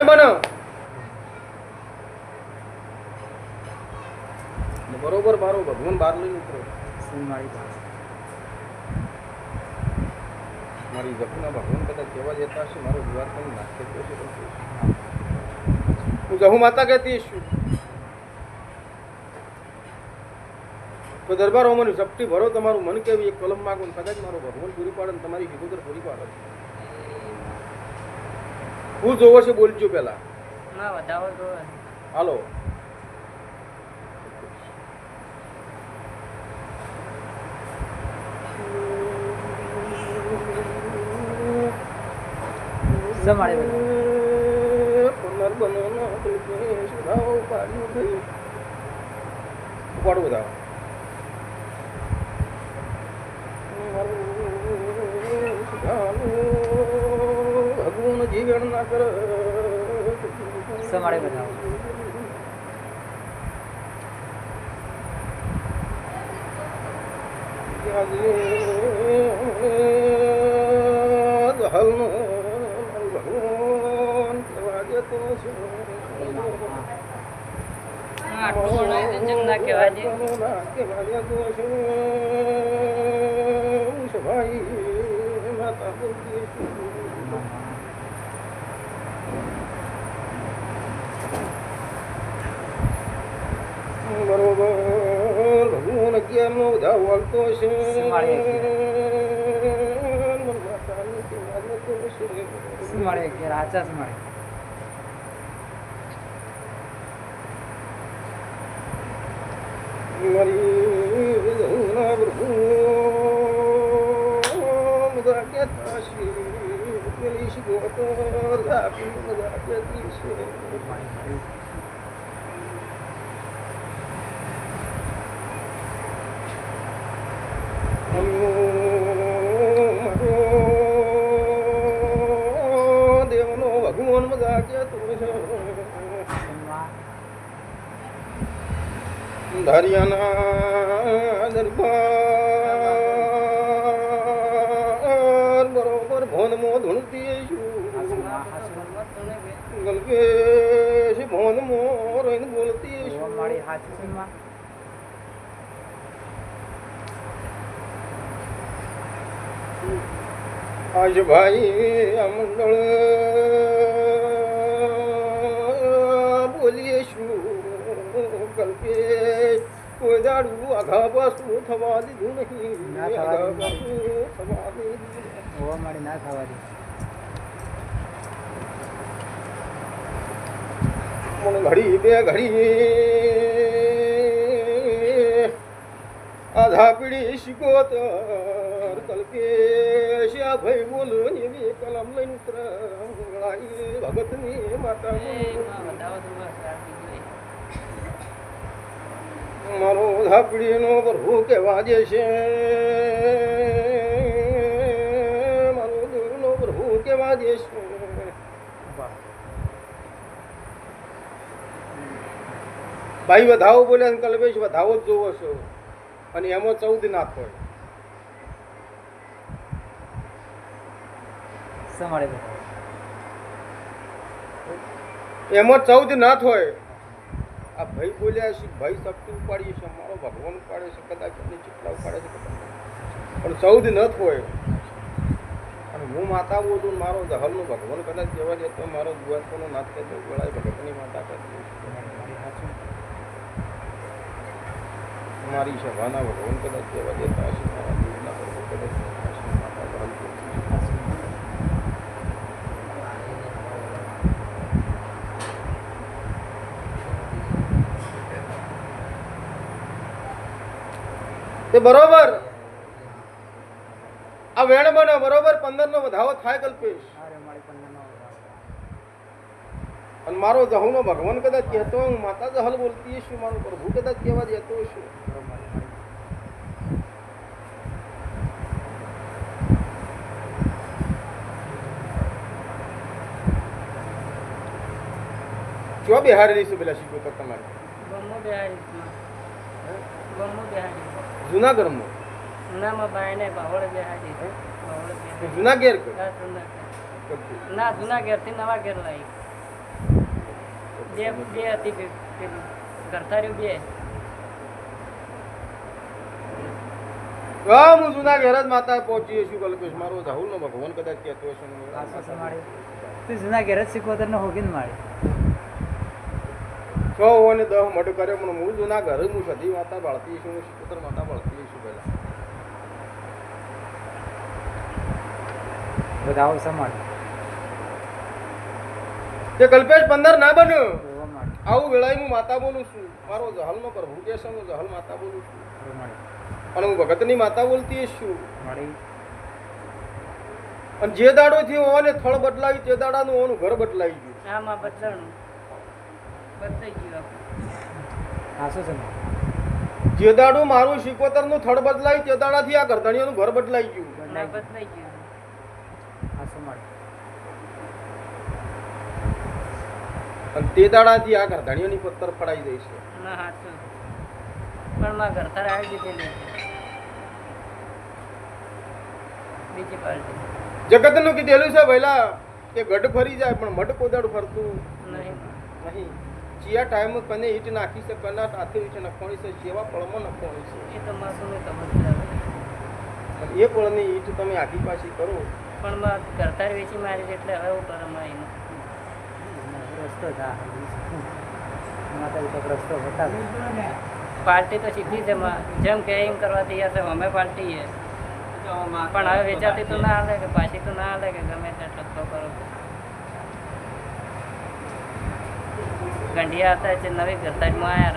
બનો બરોબર મારો ભગવાન બહાર લઈને ઉતરો મારી જપના ભગવાન કદાચ કહેવા જતા હશે મારો વિવાદ પણ નાખે છે હું જહુ માતા કહેતી છું તો દરબારોમાં ઝપટી ભરો તમારું મન કેવી એક કલમ માગો કદાચ મારો ભગવાન પૂરી પાડે તમારી વિગોદર પૂરી પાડે હું જોવો છે બોલજો પેલા ના વધાવો જોવે હાલો સમાડે પુનર્બનો નો સુધાવ પાડ્યું થયું ઉપાડું બધા ભગવાન જીવન ના કર સમાડે બતાવો હલનો ભગવાન કહેવા જતો ભાઈ માતા બરોબર ભગવાન અગિયારનો બધા વાળતો છે રાજા સમાડે મારી પ્રભુ બધા કહેતા છે પેલી શીખો લાભી બધા કહેતી છે દેવનો ભગવાન બધા કહેતો છે ધારિયાના દરબાર બરોબર ભોનમાં ધૂણતી છું ગલકેશ ભોનમાં રહીને બોલતી છું આજ ભાઈ આ મંડળ બોલીએ છું કલ્પે કોઈ દાડું આઘા પાછું થવા દીધું નહીં આઘા પાછું થવા દીધું ના થવા દે મને ઘડી બે ઘડી આધા પીડી શિકોતર કલ્પેશ આ ભાઈ બોલો એવી કલમ લઈને ભગતની માતા મારો ધાપડીનો પ્રભુ કહેવા જે છે મારો દૂરનો પ્રભુ કહેવા જે છે ભાઈ વધાવો બોલ્યા કલ્પેશ વધાવો જ જોવો છો અને એમાં 14 નાથ હોય સમાડે એમાં 14 નાથ હોય આ ભાઈ બોલ્યા છે ભાઈ શક્તિ ઉપાડીએ છે મારો ભગવાન ઉપાડે છે કદાચ એમને ચીટલા ઉપાડે છે પણ 14 નથ હોય અને હું માતા બોલું મારો દહલનો ભગવાન કદાચ કહેવા જતો મારો દુઆતનો નાથ કહેતો ગળાય ભગતની માતા કહેતી મારી સભાના ભગવાન કદાચ કહેવા જતા હશે મારા દેવના ભગવાન કદાચ માતા દહલ તે બરોબર આ વેણ બનો બરોબર 15 નો વધાવો થાય કલ્પેશ અને મારો જહુનો ભગવાન કદાચ કહેતો હું માતા જહલ બોલતી છું મારો પ્રભુ કદાચ કહેવા જતો છું ક્યો બિહારી રહીશું પેલા શીખો તો તમારે જૂના ઘરમાં જૂનામાં બાયને બાવળ બેહાડી જૂના ઘેર ના જૂના ઘેર થી નવા ઘેર લાવી બે હતી પેલી ઘરતાર્યું બે હા હું જૂના ઘેર જ માતા પહોંચી છું કલ્પેશ મારો રાહુલ નો ભગવાન કદાચ કહેતો હશે ને. પાછો સમાડ્યો તું જૂના ઘેર જ શીખવતર ને હોગીને મારી 6 અને 10 મઢ કર્યો પણ હું જૂના ઘર હું સધી માતા બાળતી છું હું શિકોતર માતા બાળતી છું પહેલા. બધા આવો સમાડ તે કલ્પેશ 15 ના બન્યો એવા માડ આવું વેળાએ હું માતા બોલું છું મારો જહલ નો પ્રભુ કે છે હું જહલ માતા બોલું છું માડી અને હું ભગતની માતા બોલતી છું. માડી અને જે દાડો થયો ઓને થળ બદલાવી તે દાડાનું ઓનું ઘર બદલાઈ ગયું. આમાં બદલાણું બદલાઈ ગયું આસો સમાડ જે દાડો મારું શિકોતર નું થળ બદલાવી તે દાડાથી આ ગરદણીઓનું ઘર બદલાઈ ગયું. બદલાઈ ગયું આસો માડ અને તે દાડાથી આ ગરદણીઓની પત્તર પડાઈ દઈ છે. ના હાચું પણ માં ઘરતાર આવી દીધેલી બીજી પાર્ટી જગતનું કીધેલું છે પહેલા કે ગઢ ફરી જાય પણ મઢ કોદાડ ફરતું નહીં નહીં. ચિયા ટાઈમ કને ઈટ નાખી છે કના હાથે ઈટ નખવાની છે જેવા પળમાં નખવાની છે. એ તો માસું નહીં ખબર છે હવે. અને એ પળની ઈટ તમે આખી પાછી કરો પણ માં ઘરતાર વેચી મારી છે એટલે હવે હું કરમ એનો રસ્તો થા માતા તો રસ્તો બતા પાર્ટી તો સીધી છે માં જેમ કે એમ કરવા તૈયાર છે અમે પાર્ટી છે પણ હવે વેચાતી તો ના હાલે કે પાછી તો ના હાલે કે ગમે તેટલો કરો ગંઢિયા હતા જે નવી ઘરતાજમાં આવ્યા